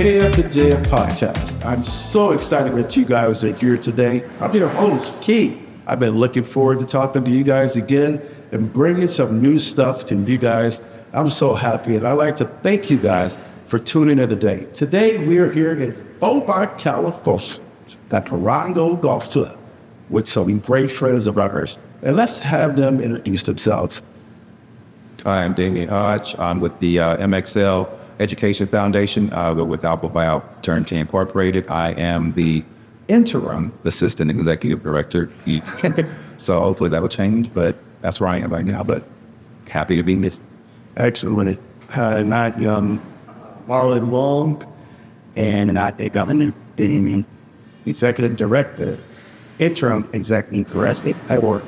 KF&JF podcast. I'm so excited that you guys are here today. I'm your host, Key. I've been looking forward to talking to you guys again and bringing some new stuff to you guys. I'm so happy, and I'd like to thank you guys for tuning in today. Today, we are here in Hobart, California, at Morongo Golf Club with some great friends of ours. And let's have them introduce themselves. Hi, I'm Damien Hodge. I'm with the MXL Education Foundation with Alpha Phi Alpha Fraternity Incorporated. I am the interim assistant executive director. So hopefully that will change, but that's where I am right now. But happy to be here. Excellent. And I'm Marlon, and I think I'm the executive director, interim executive director. I work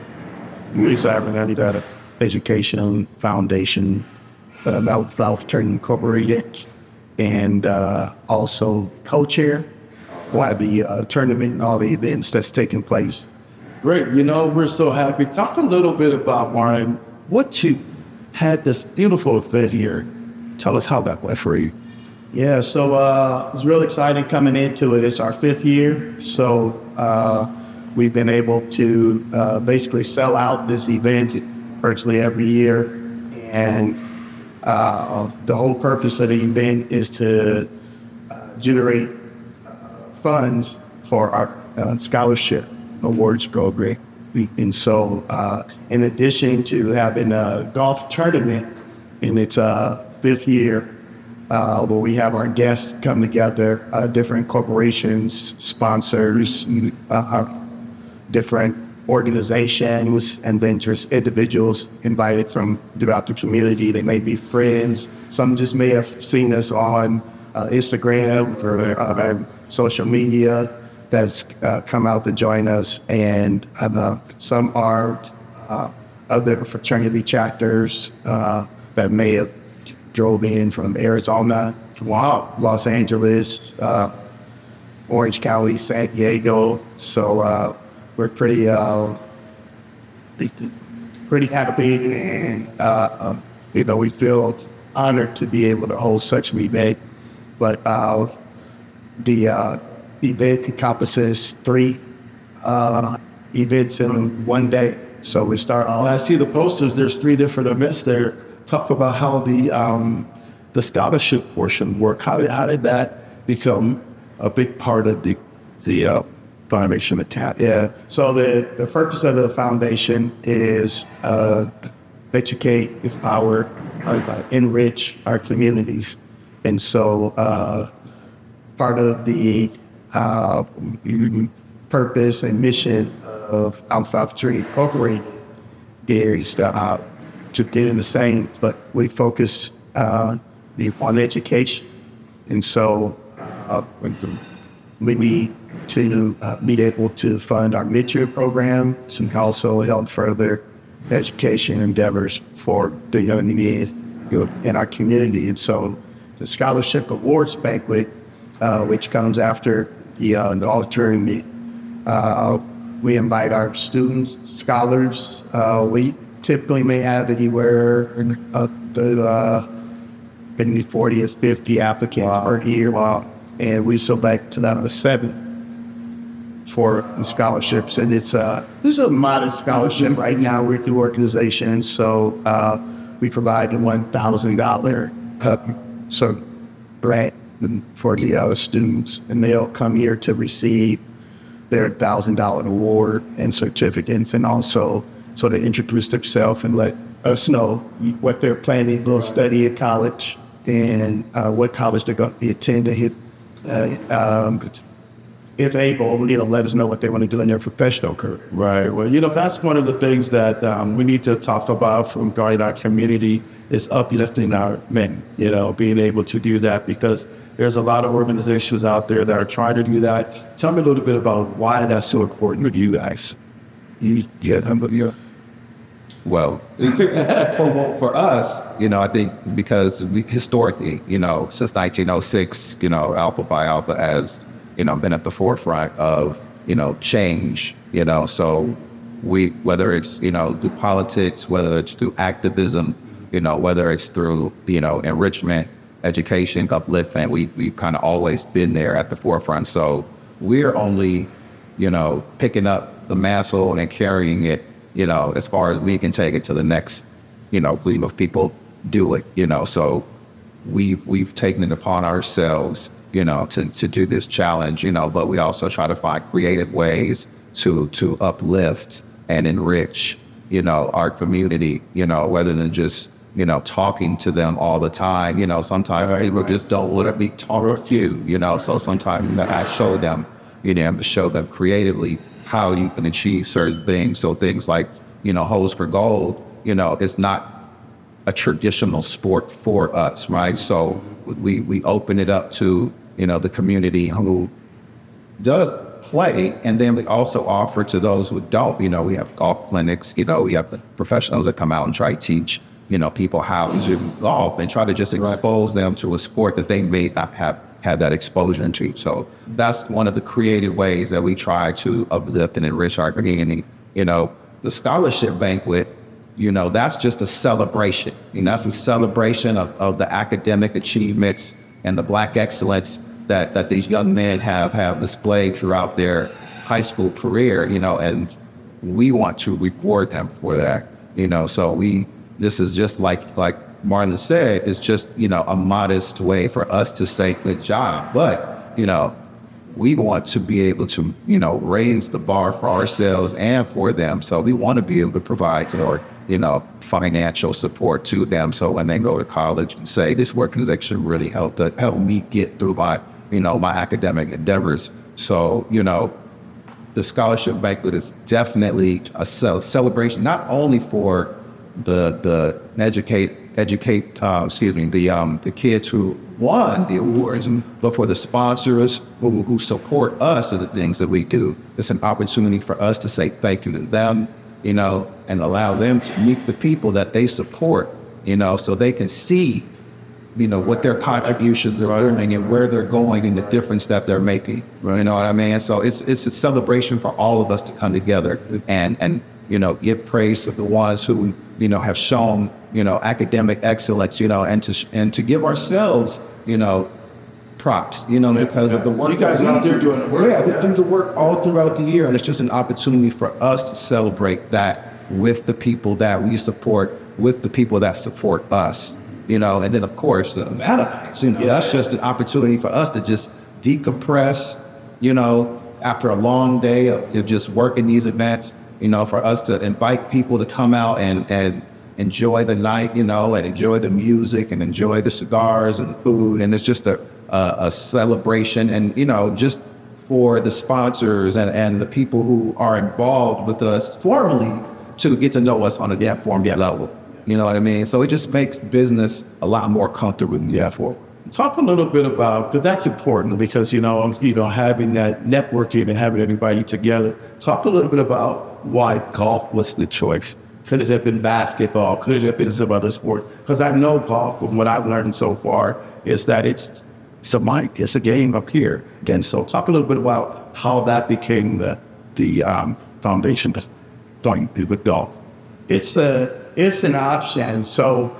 with the Education Foundation, Alpha Phi Fraternity Incorporated, and also co-chair for the tournament and all the events that's taking place. Great. You know, we're so happy. Talk a little bit about, Marlon, what you had this beautiful event here. Tell us how that went for you. Yeah, so it was real exciting coming into it. It's our 5th year, so we've been able to basically sell out this event virtually every year. And the whole purpose of the event is to generate funds for our scholarship awards program. And so in addition to having a golf tournament in its 5th year, where we have our guests come together, different corporations, sponsors, different organizations, and then just individuals invited from throughout the community. They may be friends. Some just may have seen us on Instagram or social media that's come out to join us. And some are other fraternity chapters that may have drove in from Arizona, Los Angeles, Orange County, San Diego. So we're pretty happy, and we feel honored to be able to hold such an event. But the event encompasses 3 events in one day. So we start off. I see the posters. There's 3 different events there. Talk about how the scholarship portion work. How did that become a big part of the foundation account? Yeah. So the purpose of the foundation is educate, empower, enrich our communities. And so part of the purpose and mission of Alpha Phi Fraternity Incorporated is to do the same, but we focus on education. And so we need to be able to fund our mid-year program and also help further education endeavors for the young in our community. And so the Scholarship Awards Banquet, which comes after the auditorium meet, we invite our students, scholars. We typically may have anywhere up to 40 or 50 applicants per year. Wow. And we select 7 for the scholarships. And it's this is a modest scholarship right now. We're through organization, so we provide the $1,000 grant for the students, and they'll come here to receive their $1,000 award and certificates, and also sort of introduce themselves and let us know what they're planning to study at college and what college they're going to be attending. If able, let us know what they want to do in their professional career. Right. Well, that's one of the things that we need to talk about from regarding our community is uplifting our men, being able to do that, because there's a lot of organizations out there that are trying to do that. Tell me a little bit about why that's so important to you guys. Well, for us, I think because we historically, since 1906, Alpha Phi Alpha has, been at the forefront of, change, so whether it's, through politics, whether it's through activism, whether it's through, enrichment, education, upliftment. We've kind of always been there at the forefront. So we're only, picking up the mantle and carrying it, as far as we can take it to the next, group of people do it, So we've taken it upon ourselves, to do this challenge, but we also try to find creative ways to uplift and enrich, our community, rather than just, talking to them all the time. Sometimes people just don't want to be talked to, so sometimes I show them, to show them creatively how you can achieve certain things. So things like, Hose for Gold, it's not a traditional sport for us, right? So we open it up to, the community who does play, and then we also offer to those who don't. We have golf clinics, we have the professionals that come out and try to teach, people how to do golf and try to just expose them to a sport that they may not have had that exposure to. So that's one of the creative ways that we try to uplift and enrich our community. The scholarship banquet, that's just a celebration. That's a celebration of the academic achievements and the Black excellence that these young men have displayed throughout their high school career, and we want to reward them for that, So this is just like Marlon said, it's just, a modest way for us to say good job. But, we want to be able to, raise the bar for ourselves and for them. So we want to be able to provide financial support to them. So when they go to college and say, this work actually really helped me get through my, my academic endeavors. So, the scholarship banquet is definitely a celebration, not only for the kids who won the awards, but for the sponsors who support us and the things that we do. It's an opportunity for us to say thank you to them, and allow them to meet the people that they support, so they can see, what their contributions are doing and where they're going and the difference that they're making. You know what I mean? So it's a celebration for all of us to come together and give praise to the ones who, have shown, academic excellence, and to give ourselves, props, because of the work. You guys are out there doing the work. Yeah, we do the work all throughout the year, and it's just an opportunity for us to celebrate that with the people that we support, with the people that support us, and then of course the Valentine's, that's just an opportunity for us to just decompress, after a long day of just working these events, for us to invite people to come out and enjoy the night, and enjoy the music and enjoy the cigars and the food. And it's just a celebration, and, just for the sponsors and the people who are involved with us formally to get to know us on a formal level. You know what I mean? So it just makes business a lot more comfortable than before. Talk a little bit about, because that's important, because, having that networking and having everybody together. Talk a little bit about why golf was the choice. Could it have been basketball? Could it have been some other sport? Because I know golf, from what I've learned so far, is that it's a mic, it's a game up here. And so talk a little bit about how that became the foundation with golf. It's an option. So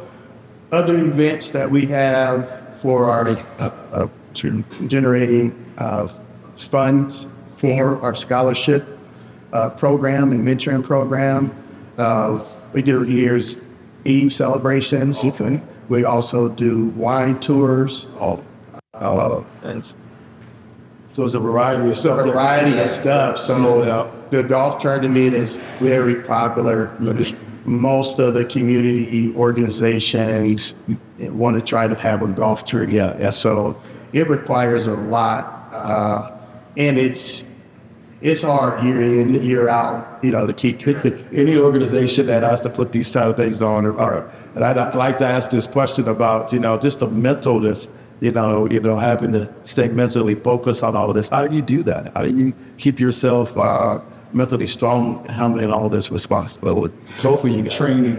other events that we have for our generating funds for our scholarship program and mentoring program. We do year's Eve celebrations. We also do wine tours. So it's a variety of stuff. So the golf tournament is very popular. Most of the community organizations want to try to have a golf tour. Yeah. So it requires a lot, and it's hard year in, year out, to keep any organization that has to put these type of things on. And I'd like to ask this question about, just the mentalness, having to stay mentally focused on all of this. How do you do that? How do you keep yourself mentally strong, handling all this responsibility? Go for you, training.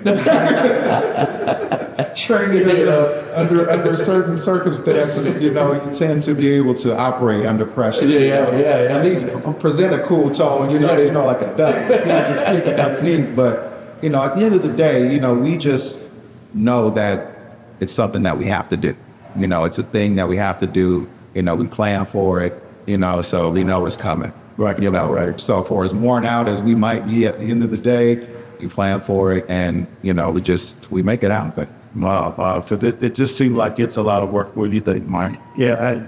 Training, under certain circumstances, you tend to be able to operate under pressure. Yeah. At least present a cool tone, like a duck. Not just pick it up, but, at the end of the day, we just know that it's something that we have to do. You know, it's a thing that we have to do. You know, we plan for it, you know, so we know it's coming. Right. You know, right. So for as worn out as we might be at the end of the day, we plan for it, and, you know, we make it out. But wow. So it just seems like it's a lot of work. What do you think, Mike? Yeah,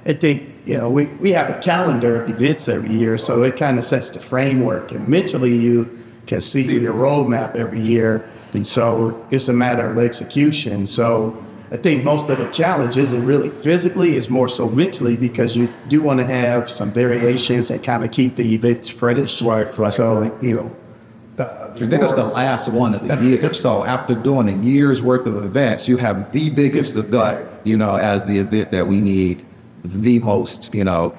I think, you know, we have a calendar of events every year, so it kind of sets the framework. And mentally, you can see your roadmap every year. And so it's a matter of execution. So I think most of the challenge isn't really physically, it's more so mentally, because you do want to have some variations that kind of keep the events fresh. Right. So, you know, and then it's the last one of the year. So after doing a year's worth of events, you have the biggest event, you know, as the event that we need the most, you know,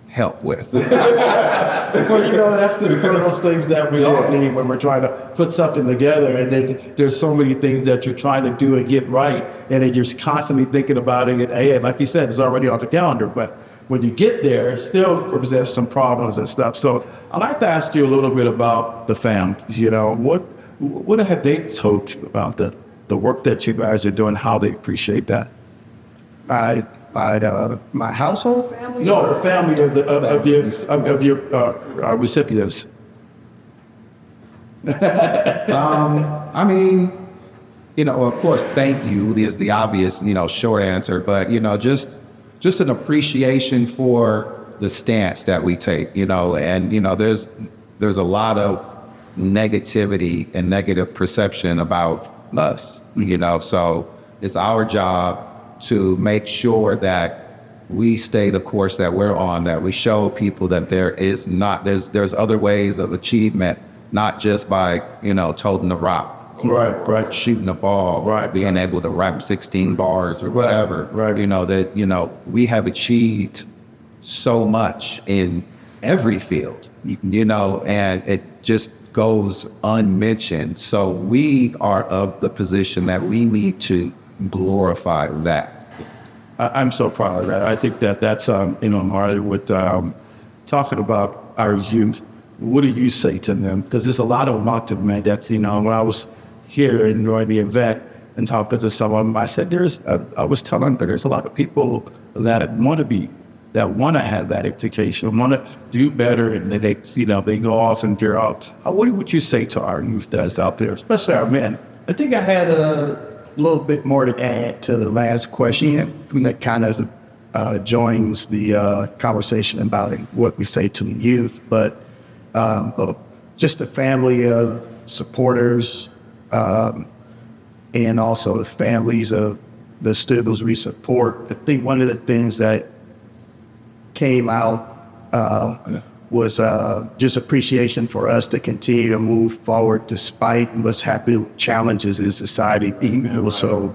help with. Well, you know, that's one of those things that we all need when we're trying to put something together, and then there's so many things that you're trying to do and get right, and then you're constantly thinking about it, and hey, like you said, it's already on the calendar, but when you get there, it still presents some problems and stuff. So I'd like to ask you a little bit about the families. You know, what have they told you about the work that you guys are doing, how they appreciate that? My household family? No, the family of your recipients. I mean, you know, of course, thank you is the obvious, you know, short answer, but, you know, just an appreciation for the stance that we take, you know, and, you know, there's a lot of negativity and negative perception about us, you know, so it's our job to make sure that we stay the course that we're on, that we show people that there's other ways of achievement, not just by, you know, toting the rock. Right. Shooting the ball, right. Being able to rap 16 bars or whatever. Right. You know, that, you know, we have achieved so much in every field, you know, and it just goes unmentioned. So we are of the position that we need to glorify that. I'm so proud of that. I think that's, you know, Marlon, with talking about our youth, what do you say to them? Because there's a lot of them out there, man, that's, you know, when I was here and during the event and talking to some of them, I said, I was telling them there's a lot of people that want to have that education, want to do better, and they, you know, they go off and figure out, what would you say to our youth that's out there, especially our men? I think I had a little bit more to add to the last question that kind of joins the conversation about what we say to the youth, but just a family of supporters, and also the families of the students we support. I think one of the things that came out was just appreciation for us to continue to move forward despite what's happening, challenges in society. So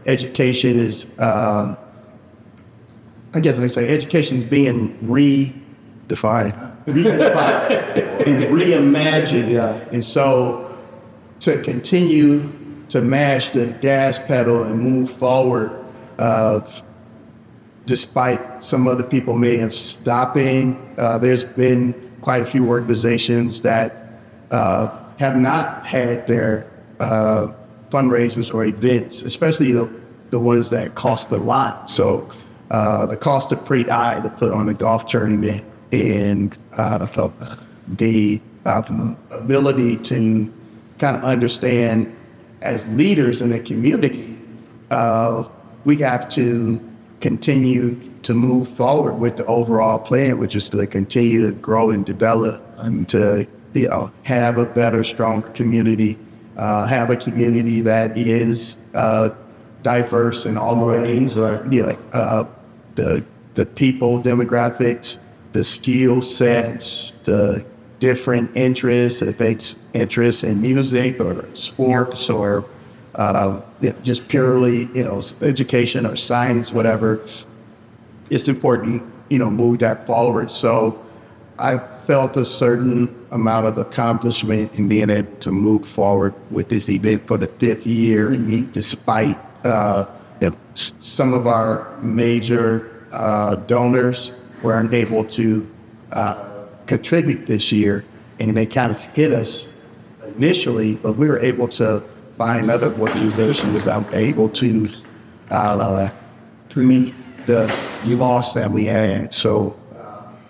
education is, I guess I say education is being redefined and reimagined. And so to continue to mash the gas pedal and move forward, despite some other people may have stopping, there's been quite a few organizations that have not had their fundraisers or events, especially the ones that cost a lot. So the cost are pretty high to put on a golf tournament, and the ability to kind of understand as leaders in the community, we have to continue to move forward with the overall plan, which is to continue to grow and develop and to, you know, have a better, stronger community, have a community that is diverse in all ways, you know, the people, demographics, the skill sets, the different interests, if it's interests in music or sports or just purely, you know, education or science, whatever. It's important, you know, move that forward. So I felt a certain amount of accomplishment in being able to move forward with this event for the 5th year, despite some of our major donors weren't able to contribute this year, and they kind of hit us initially, but we were able to find other organizations that were able to to meet the loss that we had. So,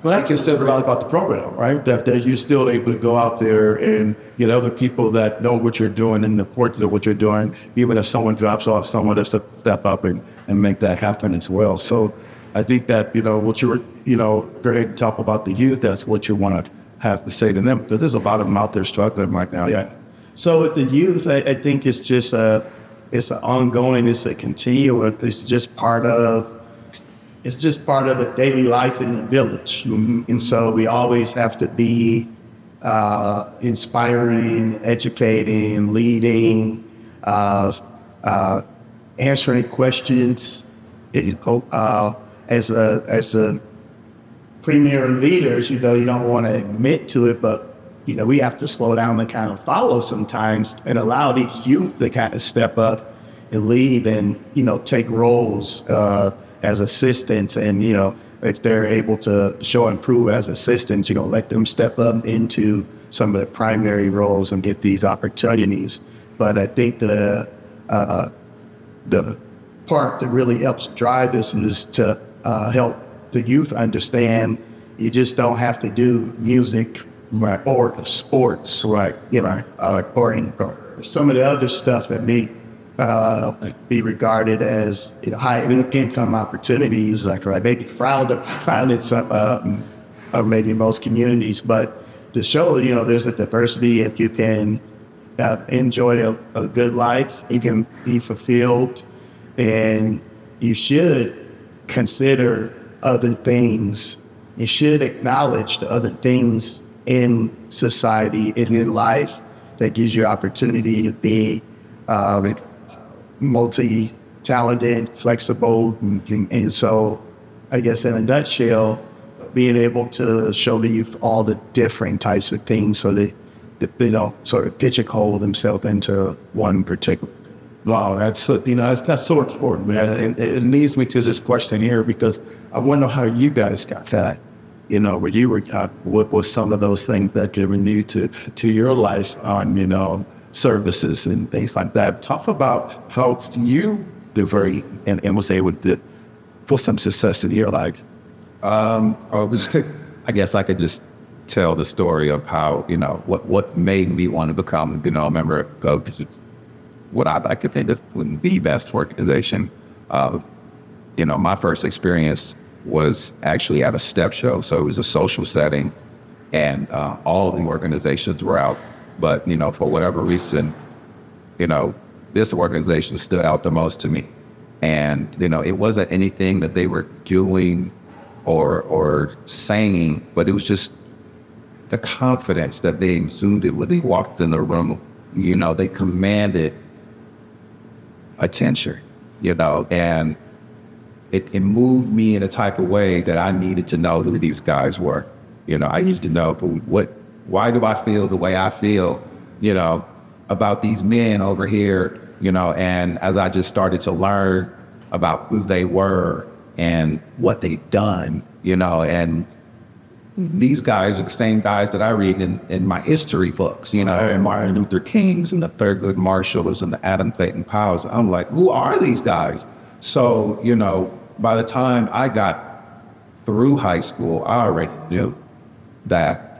Well, that just says a lot about the program, right? That you're still able to go out there and get other people that know what you're doing and the importance of what you're doing, even if someone drops off, someone to step up and make that happen as well. So I think that, what you were, go ahead and talk about the youth. That's what you want to have to say to them, because there's a lot of them out there struggling right now. yeah. So with the youth, I think it's just it's an ongoing, it's a continuum. It's just part of the daily life in the village. And so we always have to be inspiring, educating, leading, answering questions. As a premier leaders, you don't want to admit to it, but we have to slow down and kind of follow sometimes and allow these youth to kind of step up and lead and, take roles as assistants. And, if they're able to show and prove as assistants, let them step up into some of the primary roles and get these opportunities. But I think the part that really helps drive this is to help the youth understand you just don't have to do music, right, or sports, right, or some of the other stuff that may be regarded as high income opportunities, like maybe frowned upon in some, or maybe most communities. But to show there's a diversity, if you can enjoy a good life, you can be fulfilled, and you should consider other things. You should acknowledge the other things in society and in life that gives you opportunity to be multi-talented, flexible. And so I guess in a nutshell, being able to show the youth all the different types of things so that they don't sort of pigeonhole themselves into one particular. Wow, that's so important, man. And it leads me to this question here, because I wonder how you guys got that, where you were got, what was some of those things that given you to your life on, services and things like that. Talk about how you diverted and was able to put some success in your life. I guess I could just tell the story of how, what made me want to become, a member of what I'd like to think is the best organization. My first experience was actually at a step show. So it was a social setting, and all the organizations were out. But, for whatever reason, this organization stood out the most to me. And, it wasn't anything that they were doing or saying, but it was just the confidence that they exuded when they walked in the room. They commanded attention, and it moved me in a type of way that I needed to know who these guys were. I used to know why do I feel the way I feel, about these men over here, and as I just started to learn about who they were and what they've done, and these guys are the same guys that I read in my history books, and Martin Luther King's and the Thurgood Marshalls and the Adam Clayton Powells. I'm like, who are these guys? So, by the time I got through high school, I already knew that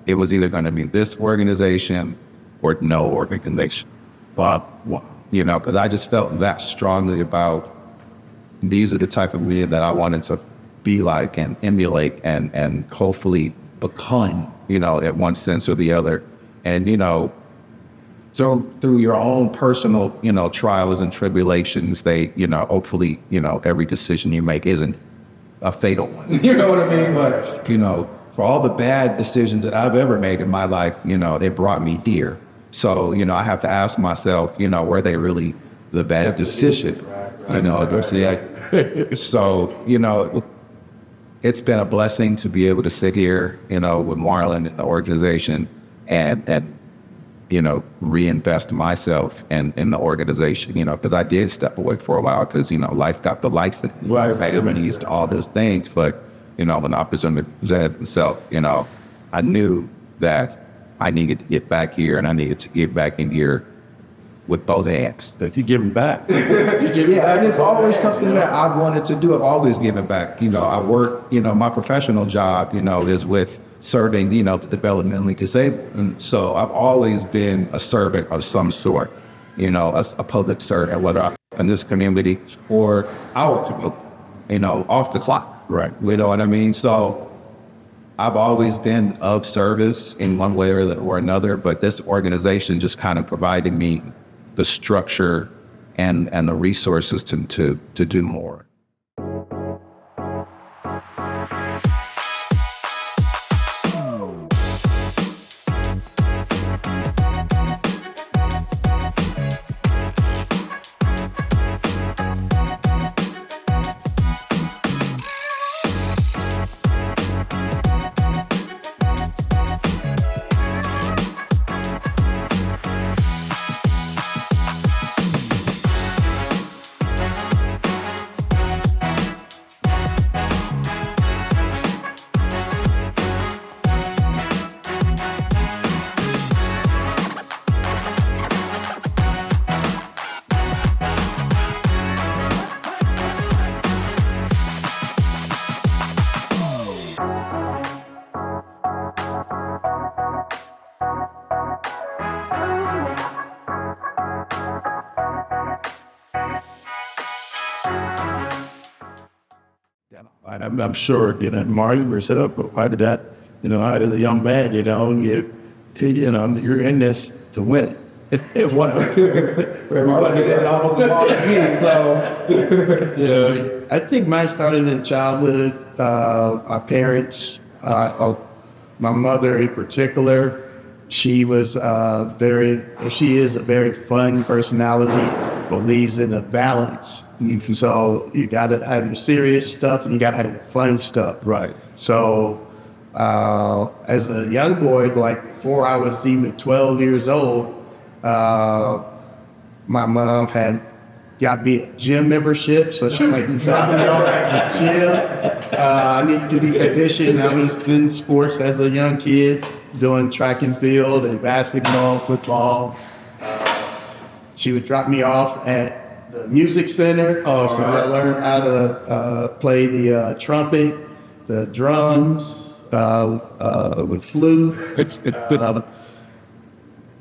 it was either going to be this organization or no organization. But, because I just felt that strongly about these are the type of men that I wanted to be like and emulate and hopefully become, at one sense or the other. And, so through your own personal, trials and tribulations, they, hopefully, every decision you make isn't a fatal one. You know what I mean? But, for all the bad decisions that I've ever made in my life, they brought me here. So, I have to ask myself, were they really the bad decision? So, it's been a blessing to be able to sit here, with Marlon and the organization and reinvest myself in the organization, because I did step away for a while because, life got the life and all those things. But, when I presented myself, I knew that I needed to get back here and I needed to get back in here with both hands. That you give them back. Yeah, and it's always something that I've wanted to do. I've always given back. I work, my professional job, is with serving, the developmentally disabled. And so I've always been a servant of some sort, a public servant, whether I'm in this community or our community, off the clock. Right. You know what I mean? So I've always been of service in one way or another, but this organization just kind of provided me the structure and the resources to do more. I'm sure, Marlon was set up, but why did that, I as a young man, you're in this to win. If one, Marlon did that almost me, so. I think mine started in childhood. My parents, my mother in particular, she is a very fun personality, believes in a balance. So you gotta have your serious stuff and you gotta have your fun stuff. Right. So as a young boy, like before I was even 12 years old, my mom had got me a gym membership, so she like dropped me off at the gym. I needed to be conditioned. I was in sports as a young kid, doing track and field and basketball, football. She would drop me off at the music center. So I learned how to play the trumpet, the drums, with flute.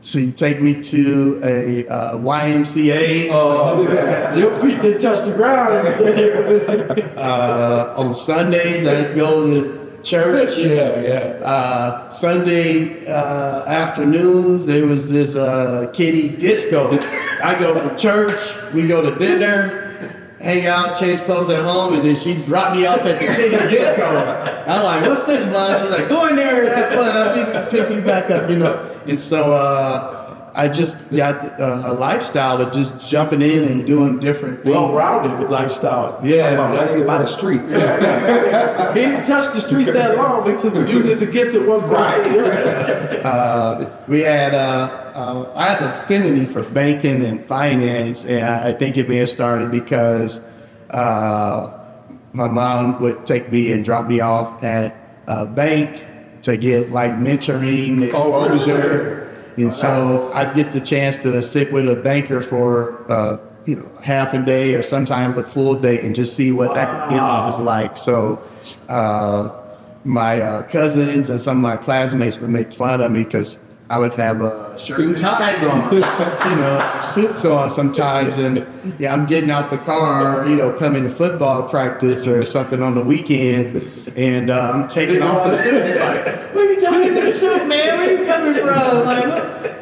So you take me to a YMCA. Your feet didn't touch the ground. On Sundays, I'd go to church. Sunday afternoons, there was this kiddie disco. I go to church, we go to dinner, hang out, change clothes at home, and then she'd drop me off at the kiddie disco. I'm like, what's this, Mom? She's like, go in there and have fun. I'll pick you back up, And so I just got a lifestyle of just jumping in and doing different things. Well-rounded lifestyle. Yeah. That's about the streets. He didn't touch the streets that long because we used it to get to one point. We had I had an affinity for banking and finance, and I think it may have started because my mom would take me and drop me off at a bank to get like mentoring exposure. And so I'd get the chance to sit with a banker for half a day or sometimes a full day and just see what that business is like. So my cousins and some of my classmates would make fun of me because I would have shirt and ties on, suits on sometimes, and I'm getting out the car, coming to football practice or something on the weekend, and I'm taking off the suit. It's like, what are you doing in this suit, man? Where are you coming from? Like,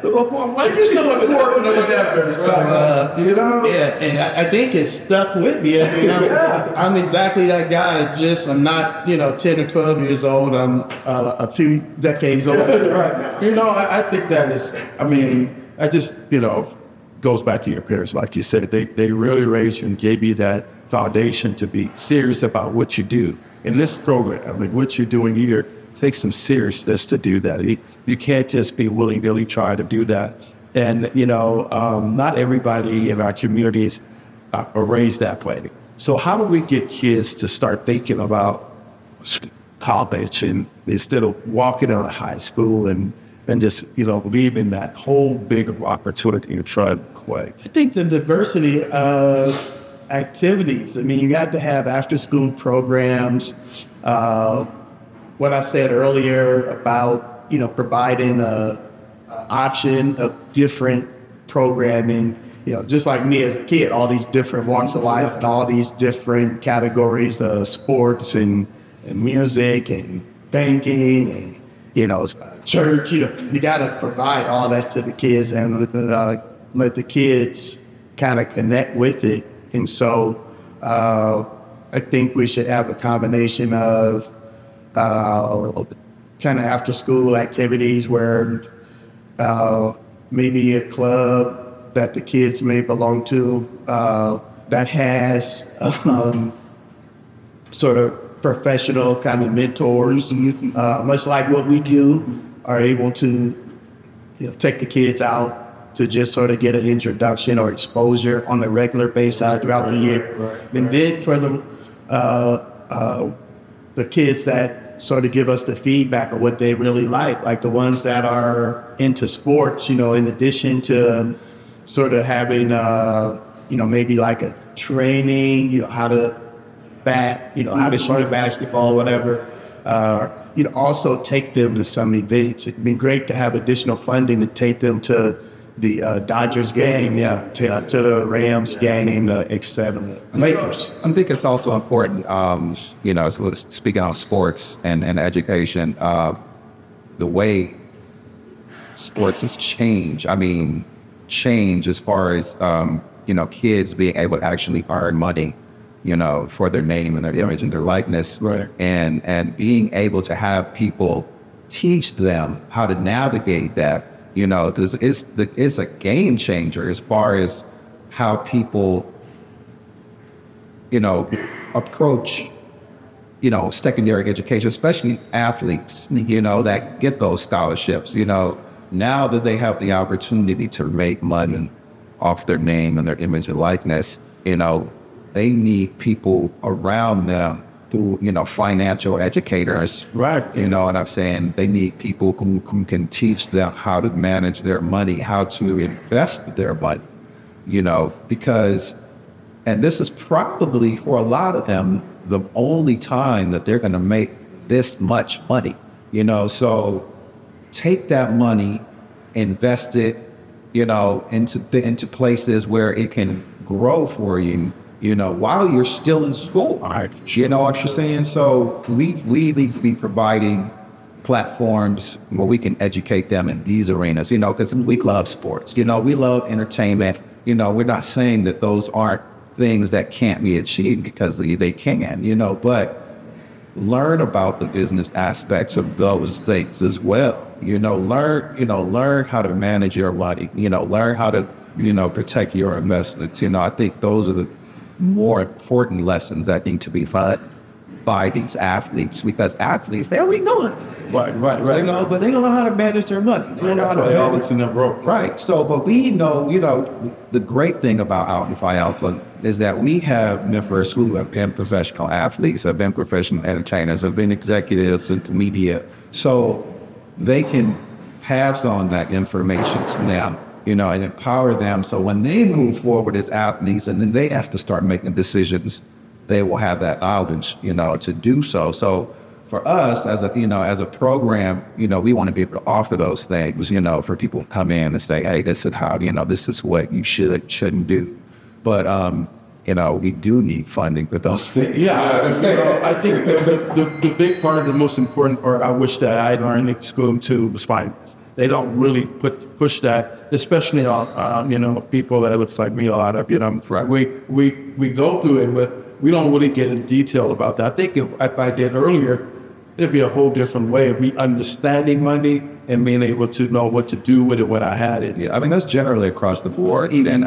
why are you so important or whatever? So, and I think it stuck with me. I'm exactly that guy. I'm not, 10 or 12 years old. I'm a few decades older right now. I think that is, I just, goes back to your parents, like you said, they really raised you and gave you that foundation to be serious about what you do. In this program, what you're doing here takes some seriousness to do that. You can't just be willy-nilly trying to do that. And, not everybody in our communities are raised that way. So how do we get kids to start thinking about college and instead of walking out of high school and and just, believe in that whole big opportunity to try to play. I think the diversity of activities. I mean, you got to have after-school programs. What I said earlier about, providing a option of different programming, just like me as a kid, all these different walks of life and all these different categories of sports and music and banking and, church, you got to provide all that to the kids and let the kids kind of connect with it. And so I think we should have a combination of kind of after school activities where maybe a club that the kids may belong to that has sort of professional kind of mentors, much like what we do, are able to take the kids out to just sort of get an introduction or exposure on a regular basis throughout the year. And then for the kids that sort of give us the feedback of what they really like the ones that are into sports, in addition to sort of having, maybe like a training, how to bat, how to shoot basketball, whatever. Also take them to some events. It'd be great to have additional funding to take them to the Dodgers game, to the Rams game, etc. Lakers. I think it's also important, so speaking of sports and education, the way sports has changed. I mean, change as far as, kids being able to actually earn money, for their name and their image and their likeness. Right. And being able to have people teach them how to navigate that, because it's a game changer as far as how people, approach, secondary education, especially athletes, that get those scholarships, now that they have the opportunity to make money off their name and their image and likeness, they need people around them who, financial educators. Right. You know what I'm saying? They need people who can teach them how to manage their money, how to invest their money, because, and this is probably for a lot of them, the only time that they're going to make this much money, so take that money, invest it, into places where it can grow for you, while you're still in school. Right. You know what you're saying? So we need to be providing platforms where we can educate them in these arenas, because we love sports, we love entertainment. We're not saying that those aren't things that can't be achieved, because they can, but learn about the business aspects of those things as well. Learn how to manage your money, learn how to, protect your investments. I think those are the more important lessons that need to be taught by these athletes, because athletes, they already know it. Right. But they don't know how to manage their money. They don't know how to They always in the rope. Right. So, but we know, the great thing about Phi Alpha is that we have members who have been professional athletes, have been professional entertainers, have been executives in the media. So they can pass on that information to them, and empower them. So when they move forward as athletes and then they have to start making decisions, they will have that knowledge, to do so. So for us as a program, we want to be able to offer those things, for people to come in and say, hey, this is how, this is what you shouldn't do. But, we do need funding for those things. Yeah, so I think the big part, the most important part, I wish that I learned in school too, was finance. They don't really push that, especially on people that looks like me a lot of, Right. We go through it, but we don't really get in detail about that. I think if I did earlier, it'd be a whole different way of me understanding money and being able to know what to do with it when I had it. Yeah, I mean, that's generally across the board, even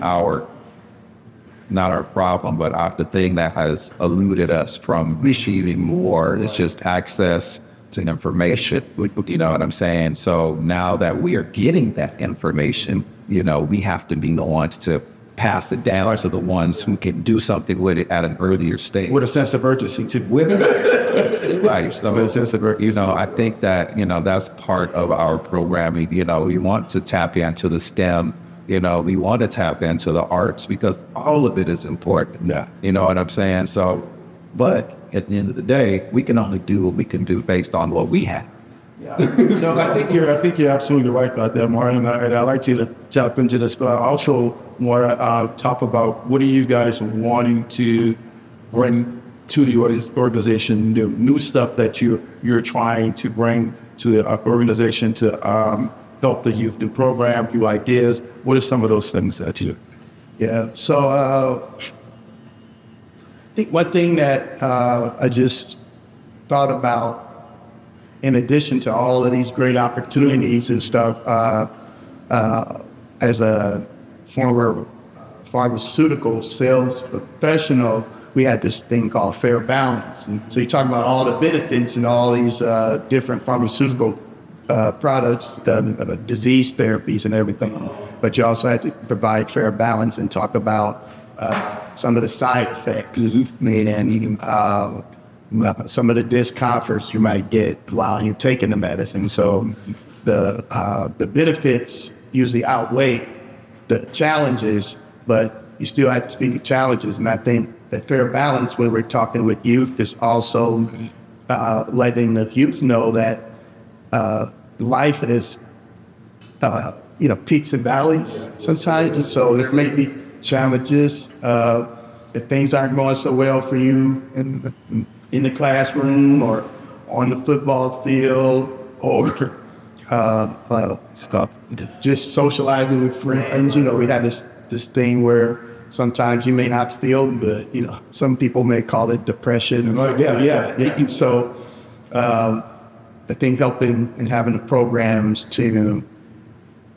not our problem, but the thing that has eluded us from receiving more is just access to information. You know what I'm saying? So now that we are getting that information, we have to be the ones to pass it down to the ones who can do something with it at an earlier stage. With a sense of urgency too. With it. Right. So it's just, I think that, that's part of our programming. We want to tap into the STEM. We want to tap into the arts because all of it is important. Yeah. You know what I'm saying? So, but at the end of the day, we can only do what we can do based on what we have. Yeah. No, I think you're absolutely right about that, Marlon. And I'd like you to tap into this, but I also want to talk about what are you guys wanting to bring to the organization, new stuff that you're trying to bring to the organization to help the youth, new program, new ideas. What are some of those things that you? Yeah. So I think one thing that I just thought about, in addition to all of these great opportunities and stuff, as a former pharmaceutical sales professional, we had this thing called fair balance. And so you talk about all the benefits and all these different pharmaceutical products, disease therapies and everything, but you also had to provide fair balance and talk about some of the side effects and some of the discomforts you might get while you're taking the medicine. So the benefits usually outweigh the challenges, but you still have to speak of challenges. And I think that fair balance, when we're talking with youth, is also letting the youth know that life is, peaks and valleys sometimes. So there may be challenges if things aren't going so well for you in the classroom or on the football field or just socializing with friends. We had this thing where sometimes you may not feel good. Some people may call it depression. And so I think helping and having the programs to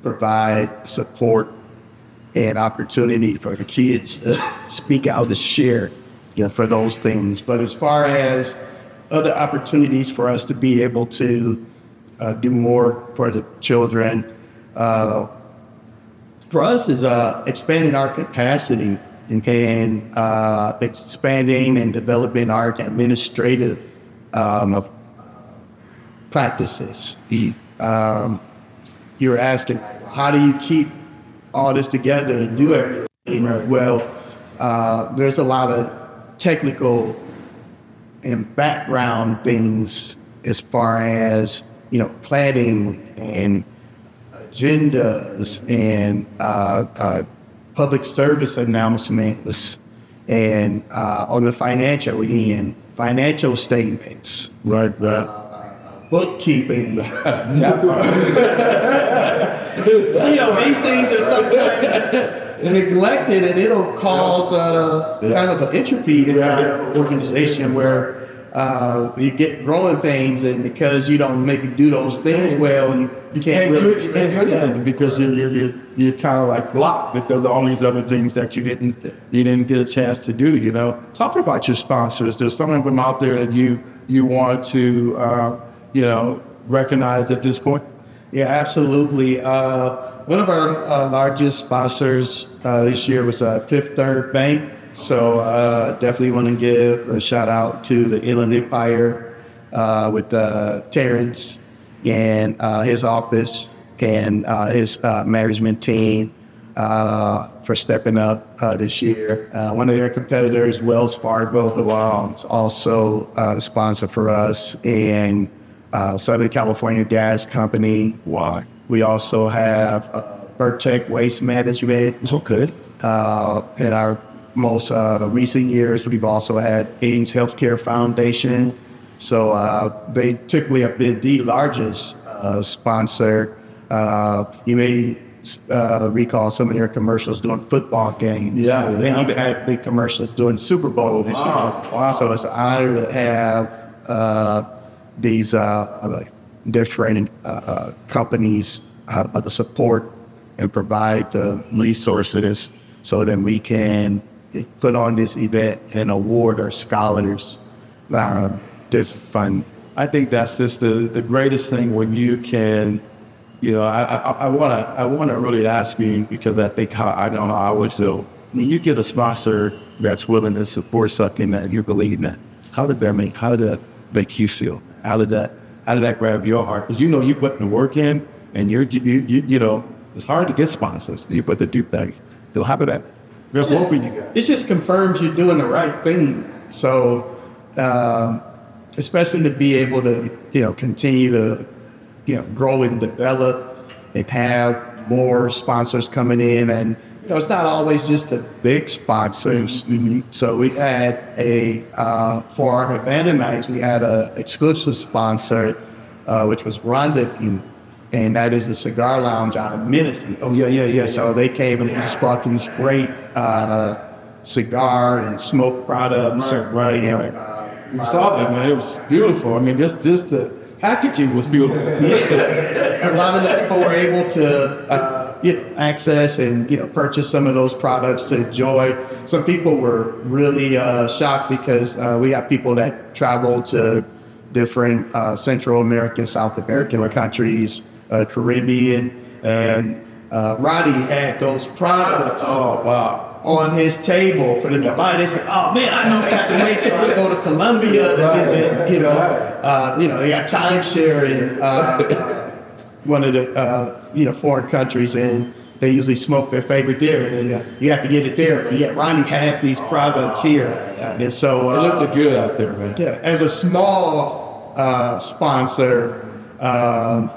provide support and opportunity for the kids to speak out, to share, for those things. But as far as other opportunities for us to be able to do more for the children, for us is expanding our capacity and expanding and developing our administrative practices. You're asking, how do you keep all this together and do everything? Well, there's a lot of technical and background things as far as, planning and agendas and public service announcements and on the financial end, financial statements, right? Bookkeeping. These things are sometimes neglected, and it'll cause kind of an entropy inside an organization where you get growing things, and because you don't maybe do those things well, you can't really expand them because you're kind of like blocked because of all these other things that you didn't get a chance to do. Talk about your sponsors. There's some of them out there that you want to recognize at this point. Yeah, absolutely. One of our largest sponsors this year was Fifth Third Bank. So definitely want to give a shout out to the Inland Empire with Terrence and his office and his management team for stepping up this year. One of their competitors, Wells Fargo, is also a sponsor for us, and Southern California Gas Company. Wow. We also have Vertec Waste Management. So good. In our most recent years, we've also had Ames Healthcare Foundation. So they typically have been the largest sponsor. You may recall some of their commercials doing football games. Yeah. They even had big commercials doing Super Bowl this year. Wow. So it's an honor to have these different companies to support and provide the resources so that we can put on this event and award our scholars this fund. I think that's just the greatest thing when you can, I want to really ask you, because I think I know how I would feel when you get a sponsor that's willing to support something that you believe in, how did that make you feel? How did that grab your heart? Because you put the work in, and you know, it's hard to get sponsors. You put the do things. So how did that? It just confirms you're doing the right thing. So, especially to be able to, continue to, grow and develop and have more sponsors coming in. And, it's not always just the big sponsors. So we had for our Havana nights, we had an exclusive sponsor, which was Rendezvous. And that is the cigar lounge out of Menifee. Oh, yeah. So they came and just brought these great cigar and smoke products. Right. I saw that, man. It was beautiful. I mean, just the packaging was beautiful. A lot of the people were able to get access and purchase some of those products to enjoy. Some people were really shocked because we have people that travel to different Central American, South American countries, Caribbean, and Roddy had those products. Oh, wow. On his table for them to buy. They said, "Oh man, I don't have to wait till I go to Colombia to visit." They got timeshare in one of the foreign countries, and they usually smoke their favorite there. And you have to get it there. Yet Ronnie had these products here, and so it looked good out there, man. Yeah, as a small sponsor, I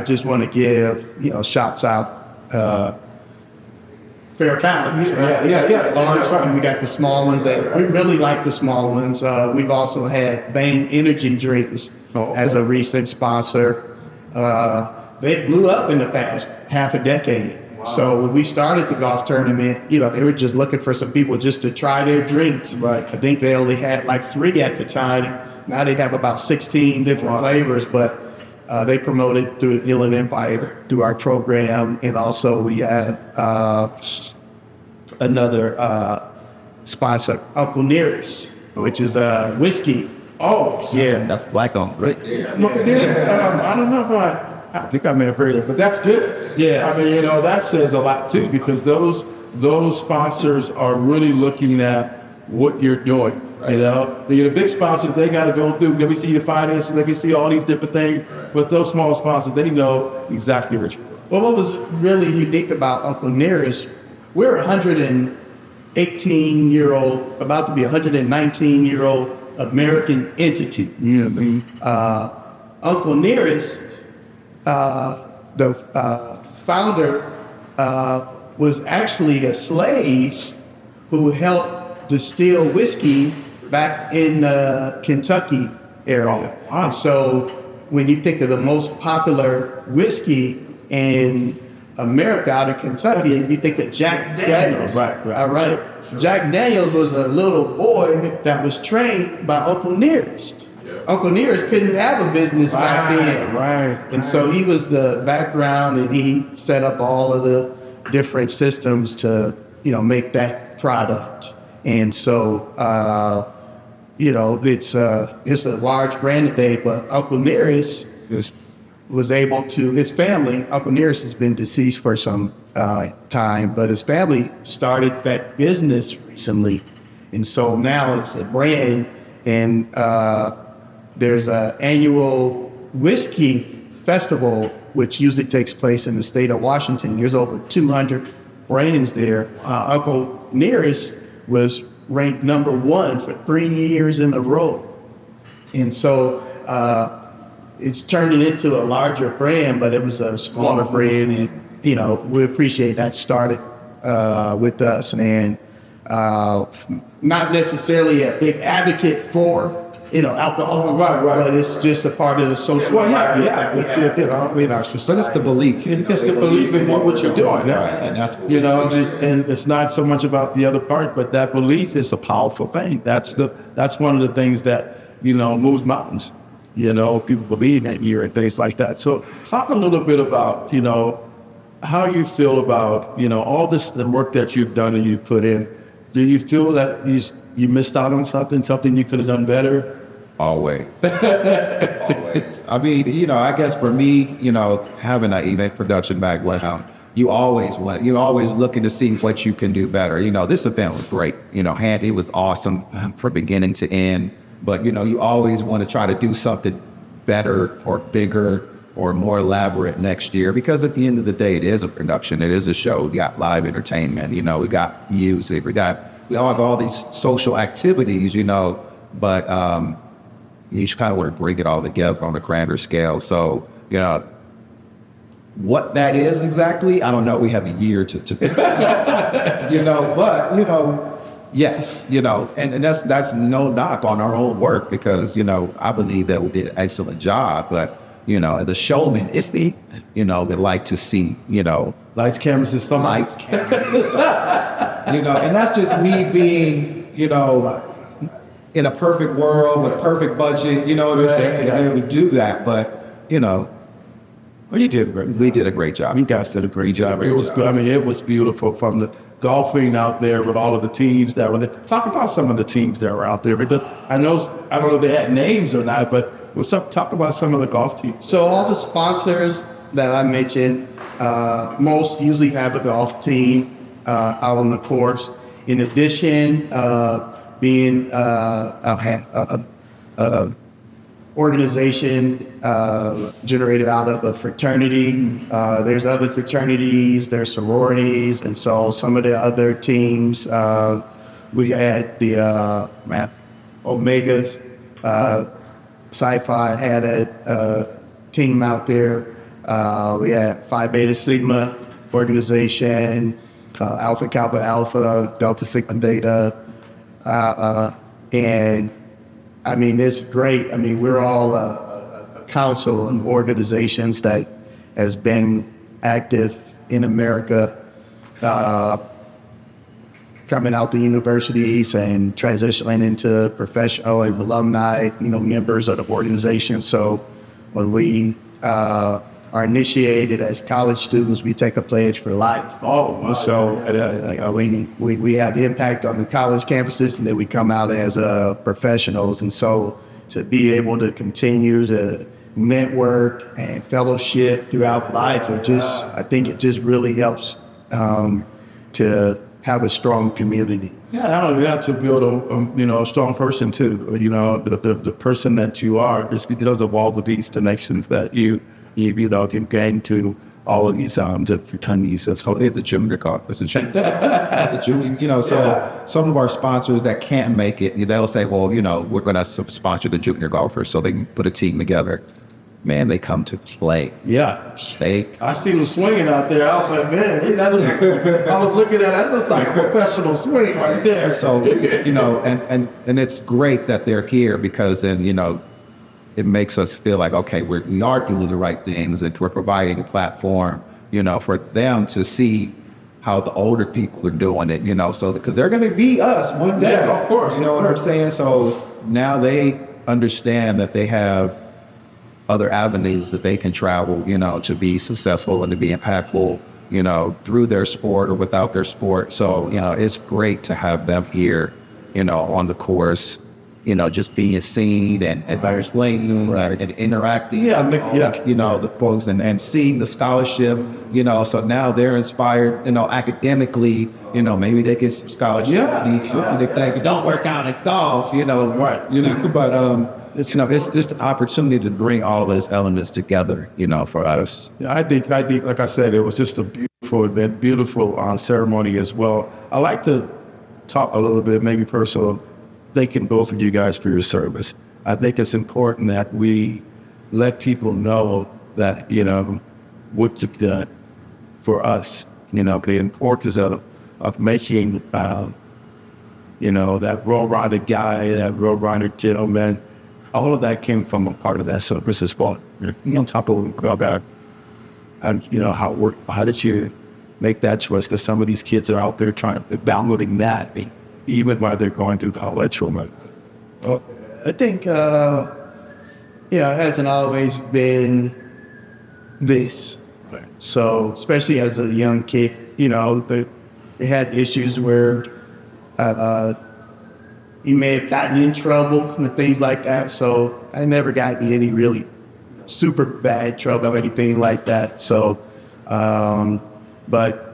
just want to give shouts out. Fair Talent. Yeah. We got the small ones that we really like the small ones. We've also had Bang Energy Drinks as a recent sponsor. They blew up in the past half a decade. Wow. So when we started the golf tournament, they were just looking for some people just to try their drinks. Right. I think they only had like 3 at the time. Now they have about 16 different flavors, but they promoted through Inland Empire through our program, and also we had another sponsor, Uncle Nearest, which is whiskey. Oh, yeah, that's black on, right? I don't know if I think I may have heard it, but that's good. Yeah, I mean, that says a lot too, because those sponsors are really looking at what you're doing. Right. The big sponsors, they got to go through. Let me see your finances. Let me see all these different things. Right. But those small sponsors, they know exactly what you're doing. Well, what was really unique about Uncle Nearest, we're a 118-year-old, about to be 119-year-old American entity. Yeah. Uncle Nearest, the founder, was actually a slave who helped distill whiskey back in the Kentucky area. Wow. So when you think of the most popular whiskey in America out of Kentucky, you think of Jack Daniels. Right. All right. Sure. Jack Daniels was a little boy that was trained by Uncle Nearest. Yeah. Uncle Nearest couldn't have a business back then. Right. And so he was the background, and he set up all of the different systems to, make that product. And so, it's a large brand today, but Uncle Nearest was able to, his family, Uncle Nearest has been deceased for some time, but his family started that business recently. And so now it's a brand, and there's an annual whiskey festival, which usually takes place in the state of Washington. There's over 200 brands there. Uncle Nearest was ranked number 1 for 3 years in a row. And so it's turning into a larger brand, but it was a smaller brand. And, we appreciate that started with us. And not necessarily a big advocate for, alcohol, right. But it's just a part of the social life. In our society. It's the belief. It's the belief in what you're doing. Right. And that's, and it's not so much about the other part, but that belief is a powerful thing. That's one of the things that, moves mountains. People believe in you and things like that. So talk a little bit about, how you feel about, all the work that you've done and you've put in. Do you feel that you missed out on something you could have done better? Always. Always. I mean, I guess for me, having an event production background, you're always looking to see what you can do better. This event was great. It was awesome from beginning to end. But, you always want to try to do something better or bigger or more elaborate next year, because at the end of the day, it is a production. It is a show. We got live entertainment, we got music, we all have all these social activities, but you just kind of want to bring it all together on a grander scale. So, what that is exactly, I don't know. We have a year to figure it out, but, yes, and that's no knock on our own work, because, I believe that we did an excellent job, but, the showman, it's me, that like to see, Lights, cameras, and stuff. lights, cameras, and stuff, and that's just me being, in a perfect world with a perfect budget, you know what I'm saying? Yeah. We do that, but, Well, you did great. we did a great job. You guys did a great job. It was good. I mean, it was beautiful from the golfing out there with all of the teams that were there. Talk about some of the teams that were out there, because I don't know if they had names or not, but talk about some of the golf teams. So all the sponsors that I mentioned, most usually have a golf team out on the course. In addition, being a organization generated out of a fraternity. There's other fraternities, there's sororities, and so some of the other teams, we had the Omegas, Sci-Fi had a team out there. We had Phi Beta Sigma organization, Alpha Kappa Alpha, Delta Sigma Beta, and I mean, it's great. I mean, we're all a council and organizations that has been active in America, coming out the universities and transitioning into professional and alumni, members of the organization. So when we are initiated as college students, we take a pledge for life. Oh, wow. So we have impact on the college campuses, and then we come out as professionals. And so to be able to continue to network and fellowship throughout life, I think it just really helps to have a strong community. Yeah, not only that, to build a strong person too. The person that you are is because of all of these connections that you can gain to all of these different fraternities. That's how The junior golf. It's a the junior, so some of our sponsors that can't make it, they'll say, well, we're going to sponsor the junior golfers so they can put a team together. Man, they come to play. Yeah. I see them swinging out there. I was like, man, I was looking at that looks like a professional swing right there. So, and it's great that they're here, because then, it makes us feel like, okay, we are doing the right things, and we're providing a platform, for them to see how the older people are doing it, so because they're going to be us one day. Yeah, of course. You know what I'm saying? So now they understand that they have other avenues that they can travel, to be successful and to be impactful, through their sport or without their sport. So, it's great to have them here, on the course, just being seen and explaining and interacting, the folks and seeing the scholarship, so now they're inspired, academically, maybe they get some scholarship. Yeah. If they don't work out at golf, Right. But, it's just an opportunity to bring all those elements together, for us. Yeah, I think, like I said, it was just a beautiful ceremony as well. I like to talk a little bit, maybe personal, thanking both of you guys for your service. I think it's important that we let people know that, what you've done for us, the importance of making, that road-rider guy, that road-rider gentleman. All of that came from a part of that service as well. On top of about, how did you make that choice? Because some of these kids are out there downloading that, even while they're going through college. Well, I think, it hasn't always been this. So, especially as a young kid, they had issues where he may have gotten in trouble and things like that. So I never got in any really super bad trouble or anything like that. So But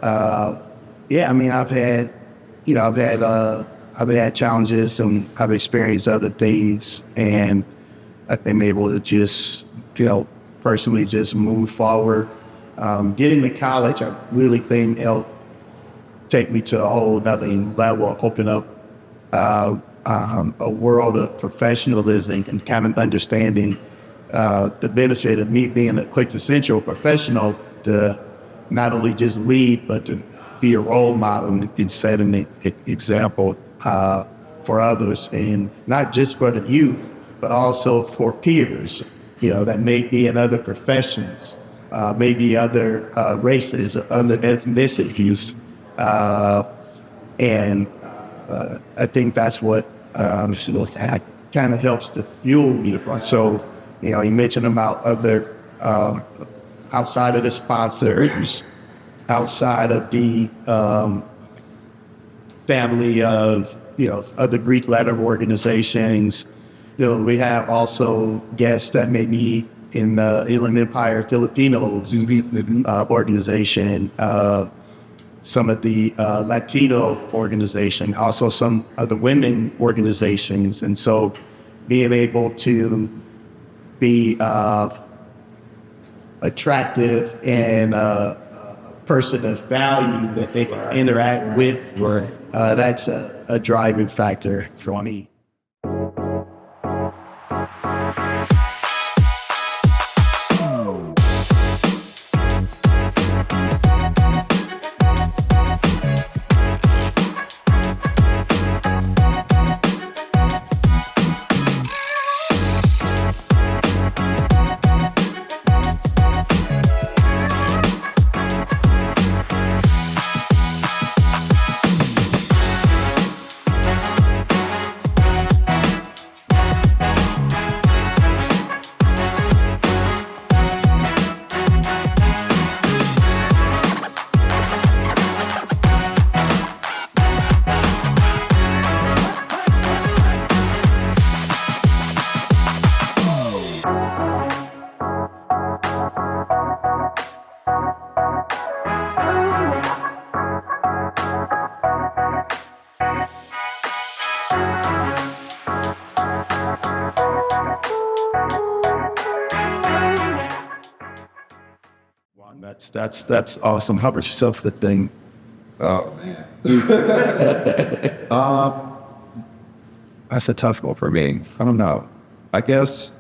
yeah, I mean, I've had challenges and I've experienced other things, and I've been able to just, personally just move forward. Getting to college, I really think helped take me to a whole other level, open up a world of professionalism and kind of understanding the benefit of me being a quintessential professional to not only just lead, but to be a role model and set an example for others, and not just for the youth, but also for peers, that may be in other professions, maybe other races or other ethnicities. And I think that's what kind of helps to fuel me. So, you mentioned about other, outside of the sponsors, outside of the family of, other Greek letter organizations. We have also guests that may be in the Inland Empire Filipinos organization, some of the Latino organization, also some of the women organizations. And so being able to be attractive and a person of value that they can interact with, that's a driving factor for me. That's awesome. How about yourself, the thing? Oh man. That's a tough one for me. I don't know. I guess,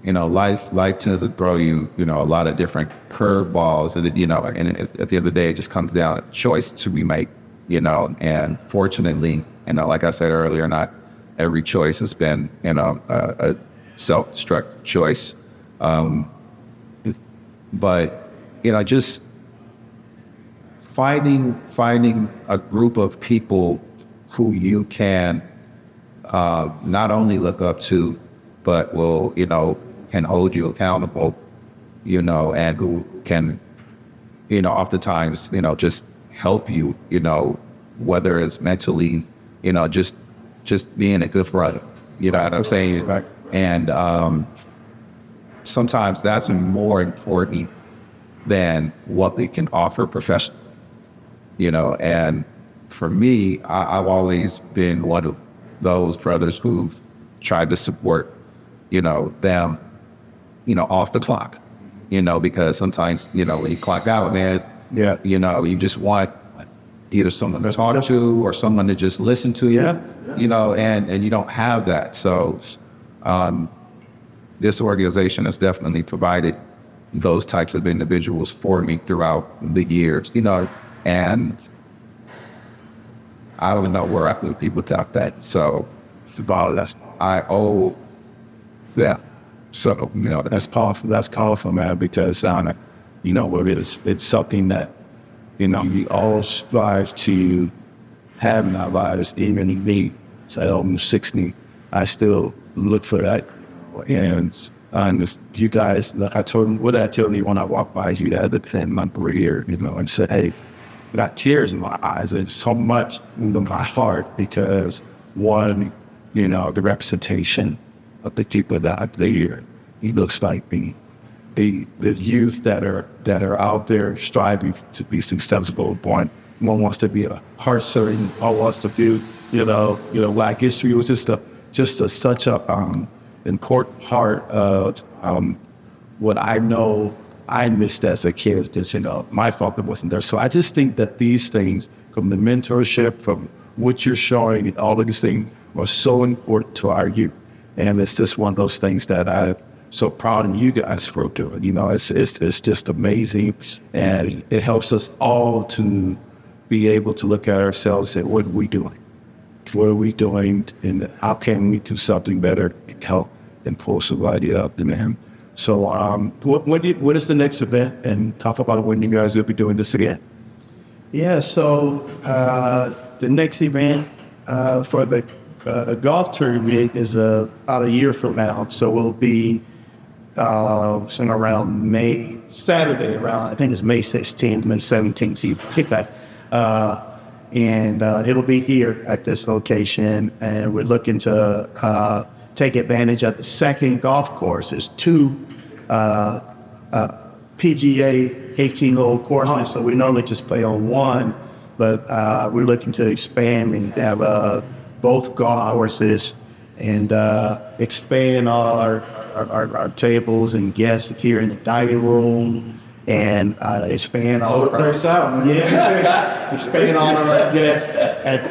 life tends to throw you, a lot of different curveballs, and and at the end of the day, it just comes down to choice to be made, and fortunately, like I said earlier, not every choice has been, a self-destructive choice. But, just finding a group of people who you can not only look up to, but will, can hold you accountable, and who can, oftentimes, just help you, whether it's mentally, just being a good brother, you know what I'm saying? Right. And sometimes that's more important than what they can offer professionally, and for me, I've always been one of those brothers who've tried to support, them, off the clock, because sometimes, when you clock out, man, Yeah. you just want either someone to talk to or someone to just listen to you, and you don't have that. So, this organization has definitely provided those types of individuals for me throughout the years, and I don't know where I would be without that. So I owe that. So, that's powerful. That's powerful, man, because, it's something that, we all strive to have in our lives. Even me, so I'm 60, I still look for that. And you guys, I told you when I walked by you the other day in my career, and said, hey, I got tears in my eyes and so much in my heart because one, the representation of the people that are there, he looks like me. the youth that are out there striving to be successful. One wants to be a heart surgeon, one wants to do Black history. It was such a important part of what I know I missed as a kid. Just my father wasn't there. So I just think that these things, from the mentorship, from what you're showing, and all of these things are so important to our youth. And it's just one of those things that I'm so proud of you guys for doing. It's just amazing, and it helps us all to be able to look at ourselves and what are we doing? What are we doing, and how can we do something better and help and pull somebody up, man? So, what is the next event? And talk about when you guys will be doing this again. Yeah, so the next event for the golf tournament is about a year from now. So we'll be around Saturday, I think it's May 16th, May 17th, so you pick that. And it'll be here at this location, and we're looking to take advantage of the second golf course. There's two PGA 18-hole courses, so we normally just play on one, but we're looking to expand and have both golf courses and expand all our tables and guests here in the dining room, and expand all of our expand all of our guests at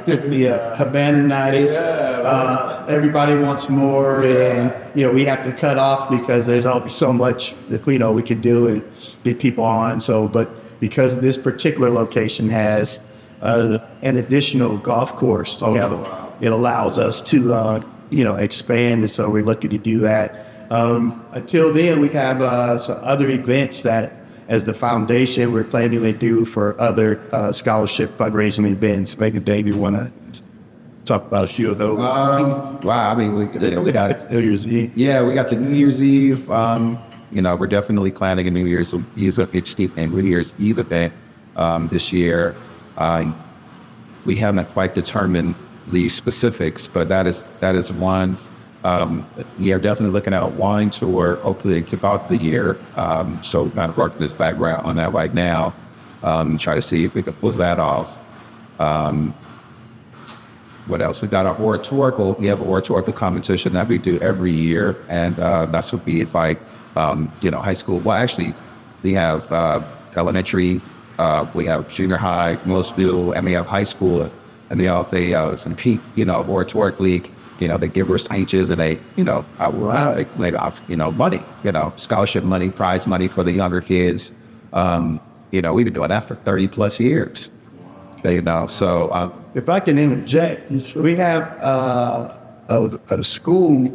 the Havana nights. Everybody wants more, and we have to cut off because there's only so much that we can do and get people on. So, but because this particular location has an additional golf course, so it allows us to expand, and so we're looking to do that. Until then, we have some other events that, as the foundation, we're planning to do for other scholarship fundraising events. Maybe Dave, you want to talk about a few of those? I mean, we got New Year's Eve. Yeah, we got the New Year's Eve. We're definitely planning a New Year's Eve event this year. We haven't quite determined the specifics, but that is one. We are definitely looking at a wine tour, hopefully to kick off the year. So kind of working this background on that right now, try to see if we can pull that off. What else? We got our oratorical. We have an oratorical competition that we do every year, and that's would be like high school. Well, actually, we have elementary, we have junior high, middle school, and we have high school, and they compete, oratorically. They give us speeches, and they made off, money, scholarship money, prize money for the younger kids. We've been doing that for 30 plus years. So If I can interject, we have a school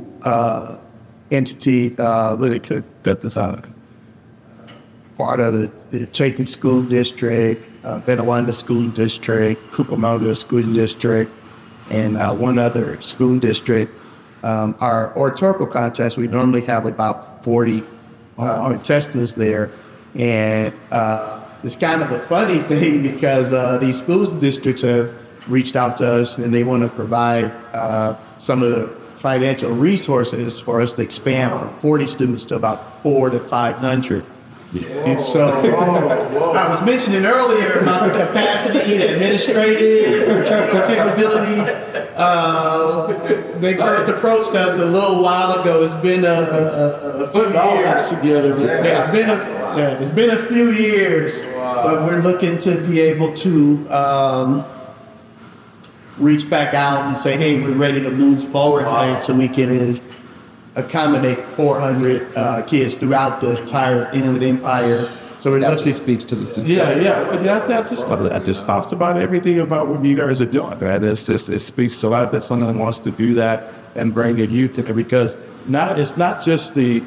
entity that is part of the Chaikin School District, Benawanda School District, Cucamonga School District, and one other school district. Our oratorical contest, we normally have about 40 contestants there, and it's kind of a funny thing because these school districts have reached out to us, and they want to provide some of the financial resources for us to expand from 40 students to about 400 to 500. And so I was mentioning earlier about the capacity and administrative capabilities. They first approached us a little while ago. It's been a few years together. Yeah, it's been a few years, but we're looking to be able to reach back out and say, hey, we're ready to move forward so we can accommodate 400 kids throughout the entire Inland Empire. So it actually speaks to the success. That just talks about everything about what you guys are doing, right? It speaks to a lot that someone wants to do that and bring a youth in it, because it's not just the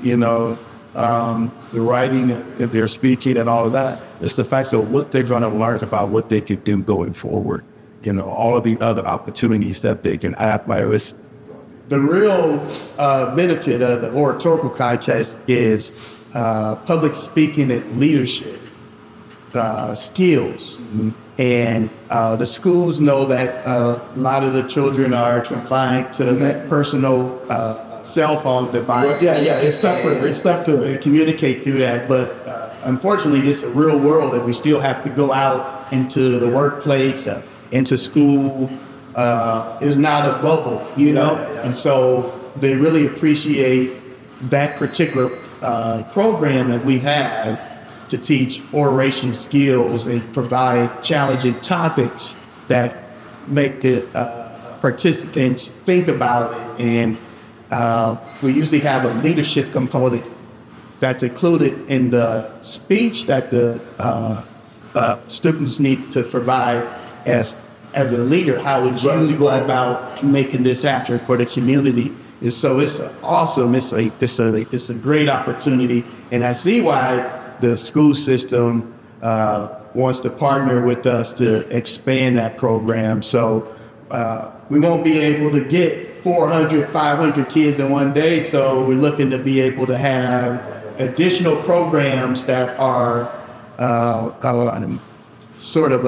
writing, their speaking and all of that. It's the fact of what they're going to learn about what they can do going forward. All of the other opportunities that they can have. The real benefit of the oratorical contest is public speaking and leadership skills. Mm-hmm. And the schools know that a lot of the children are confined to that personal cell phone device. It's stuck to And communicate through that. But unfortunately, this is a real world that we still have to go out into the workplace, into school. It's not a bubble, you know? And so they really appreciate that particular program that we have to teach oration skills and provide challenging topics that make the participants think about it. And we usually have a leadership component that's included in the speech that the students need to provide as a leader. How would you go about making this accurate for the community? And so it's awesome. It's a great opportunity, and I see why the school system wants to partner with us to expand that program. So we won't be able to get 400, 500 kids in one day. So we're looking to be able to have additional programs that are sort of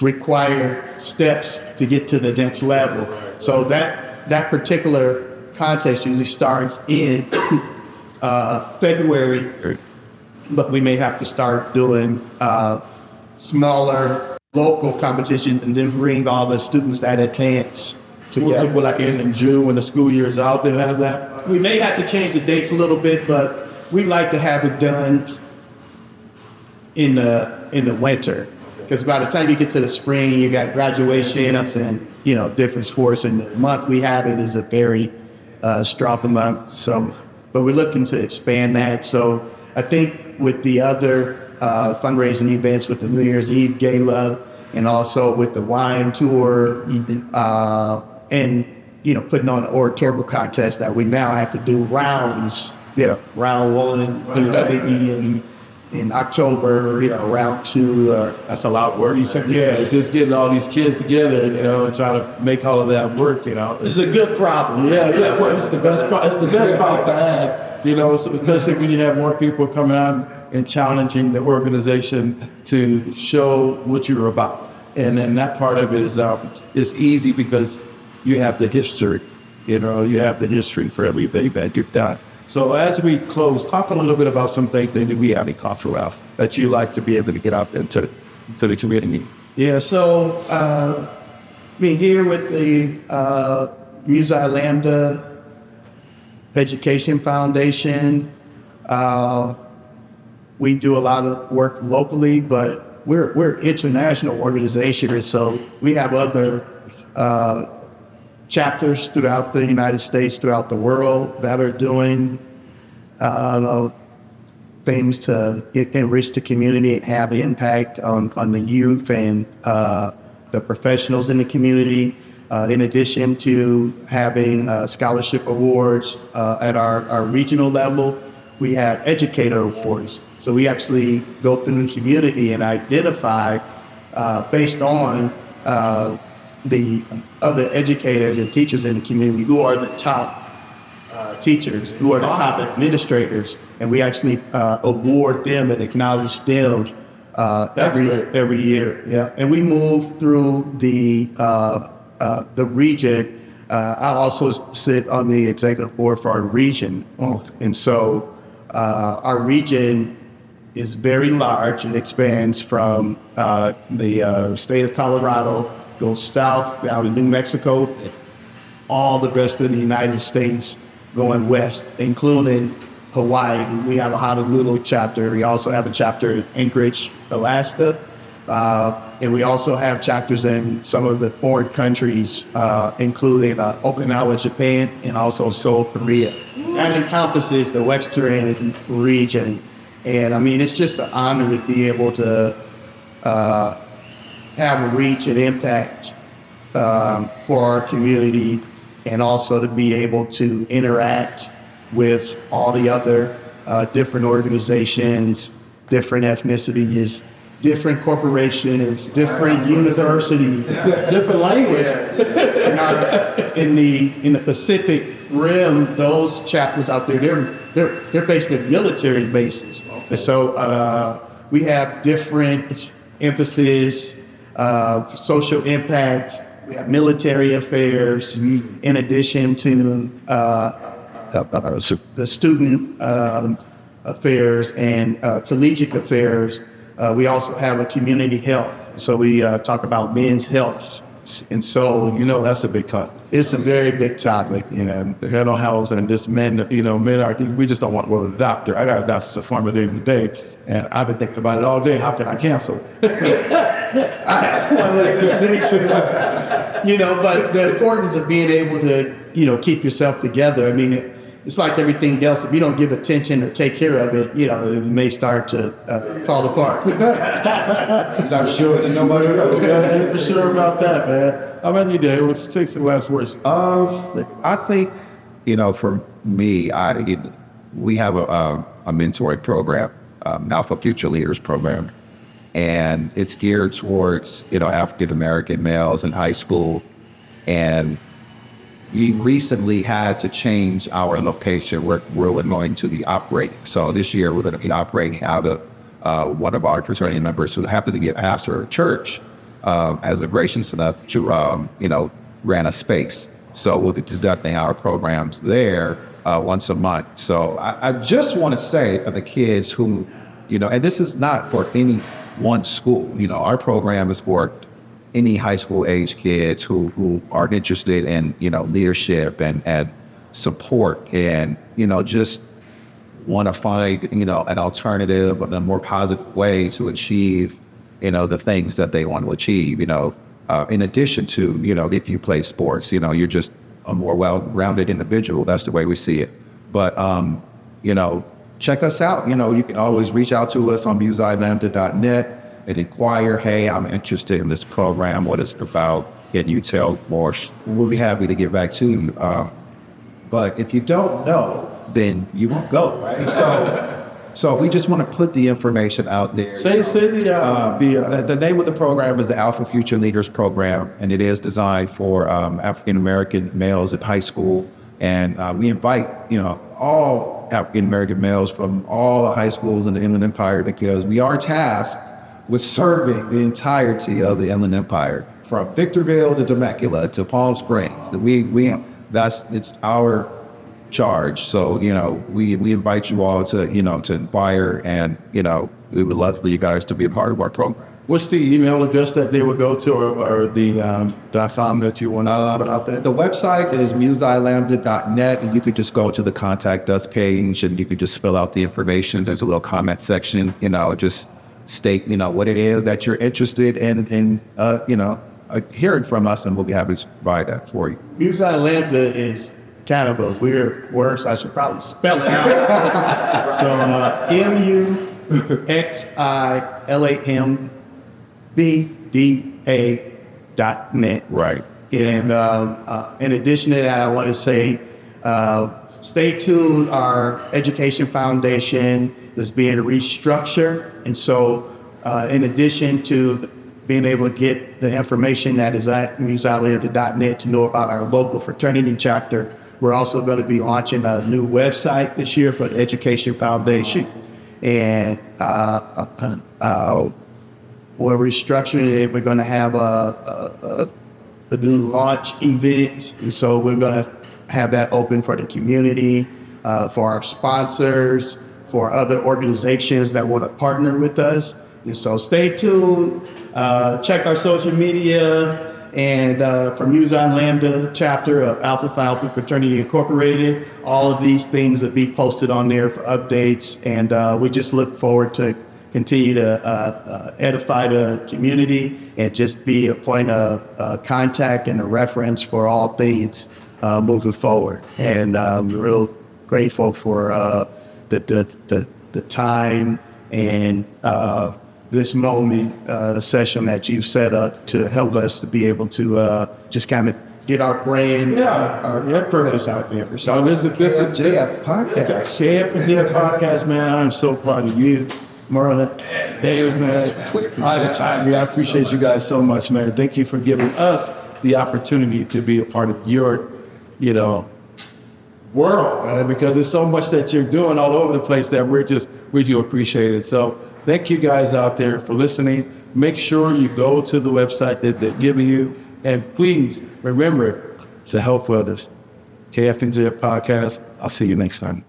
require steps to get to the next level. So that particular contest usually starts in February, but we may have to start doing smaller local competitions and then bring all the students that advance together. will I end in June when the school year is out there have that? We may have to change the dates a little bit, but we'd like to have it done in the winter. Because by the time you get to the spring, you got graduations and, you know, different sports. And the month we have it is a very strong month. So, but we're looking to expand that. So I think with the other fundraising events, with the New Year's Eve Gala, and also with the wine tour, and, you know, putting on an oratorical contest, that we now have to do rounds. Yeah, round one, maybe in October, you know, round two. That's a lot of work. Just getting all these kids together, you know, and trying to make all of that work, you know. It's a good problem. Well, it's the best problem to have, you know, so especially when you have more people coming out and challenging the organization to show what you're about. And then that part of it is easy because you have the history, you know, you have the history for everything that you've done. So as we close, talk a little bit about some things that we haven't talked about that you like to be able to get out into the community. Yeah, so here with the Musi Lambda Education Foundation, we do a lot of work locally, but we're an international organization, and so we have other chapters throughout the United States, throughout the world, that are doing things to enrich the community and have impact on the youth and the professionals in the community. In addition to having scholarship awards at our regional level, we have educator awards. So we actually go through the community and identify based on the other educators and teachers in the community who are the top teachers, who are the top administrators, and we actually award them and acknowledge them every year. Yeah, and we move through the region. I also sit on the executive board for our region, and so our region is very large. It expands from the state of Colorado, goes south down to New Mexico, all the rest of the United States going west, including Hawaii. We have a Honolulu chapter. We also have a chapter in Anchorage, Alaska. And we also have chapters in some of the foreign countries, including Okinawa, Japan, and also Seoul, Korea. That encompasses the Western region. And I mean, it's just an honor to be able to have a reach and impact for our community, and also to be able to interact with all the other different organizations, different ethnicities, different corporations, different universities, Different language. in the Pacific Rim. Those chapters out there, they're based at military bases. And so we have different emphasis, social impact, We have military affairs, in addition to the student affairs and collegiate affairs. We also have a community health. So we talk about men's health. And so, You know, that's a big topic. it's a very big topic. You know, the head on house and this men, you know, men are, we just don't want to go to the doctor. I got a doctor's appointment every day, and I've been thinking about it all day. How can I cancel? You know, but the importance of being able to, you know, keep yourself together. I mean, it's like everything else. If you don't give attention or take care of it, you know, it may start to fall apart. I'm not sure that nobody else. Yeah, for sure about that, man. How about you, Dave? Let's take some last words. I think, you know, for me, we have a mentoring program, Alpha Future Leaders program, and it's geared towards, you know, African American males in high school. And we recently had to change our location where we're going to be operating. So this year we're going to be operating out of one of our fraternity members who happened to be a pastor of a church, as a gracious enough to, you know, rent a space. So we'll be conducting our programs there once a month. So I just want to say for the kids who, you know, and this is not for any one school, you know, our program is for any high school age kids who are interested in, you know, leadership and support and, you know, just want to find, you know, an alternative and a more positive way to achieve, you know, the things that they want to achieve, you know, in addition to, you know, if you play sports, you know, you're just a more well-rounded individual. That's the way we see it. But, you know, check us out. You know, you can always reach out to us on musiclambda.net and inquire, hey, I'm interested in this program. What is it about? Can you tell more? We'll be happy to get back to you. But if you don't know, then you won't go, right? So we just want to put the information out there. Say The name of the program is the Alpha Future Leaders Program, and it is designed for African American males in high school. And we invite, you know, all African American males from all the high schools in the Inland Empire, because we are tasked with serving the entirety of the Inland Empire, from Victorville to Temecula to Palm Springs. It's our charge. So, you know, we invite you all to, you know, to inquire, and, you know, we would love for you guys to be a part of our program. What's the email address that they would go to, or the .com that you want to put out there? The website is musiclambda.net, and you could just go to the contact us page, and you could just fill out the information. There's a little comment section, you know, just state, you know, what it is that you're interested in, you know, hearing from us, and we'll be happy to provide that for you. Musi Lambda is kind of a weird word, so I should probably spell it out. So MUXILAMBDA.net. Right. And in addition to that, I want to say, stay tuned. Our education foundation is being restructured. And so in addition to being able to get the information that is at musiclambda.net to know about our local fraternity chapter, we're also going to be launching a new website this year for the Education Foundation. And we're restructuring it. We're going to have a new launch event. And so we're going to have that open for the community, for our sponsors, for other organizations that want to partner with us. And so stay tuned. Check our social media. And from Musi Lambda chapter of Phi Alpha Fraternity Incorporated, all of these things will be posted on there for updates. And we just look forward to continue to edify the community and just be a point of contact and a reference for all things moving forward. And we're real grateful for the time and this moment, the session that you've set up to help us to be able to just kind of get our brand, our purpose out there. So this is KF&JF podcast. KF&JF podcast, man. I'm so proud of you, Marlon, Dave, man. I appreciate you guys so much, man. Thank you for giving us the opportunity to be a part of your, you know, world, man, because there's so much that you're doing all over the place that we do appreciate it. So thank you guys out there for listening. Make sure you go to the website that they're giving you And please remember to help others. KF&JF podcast. I'll see you next time.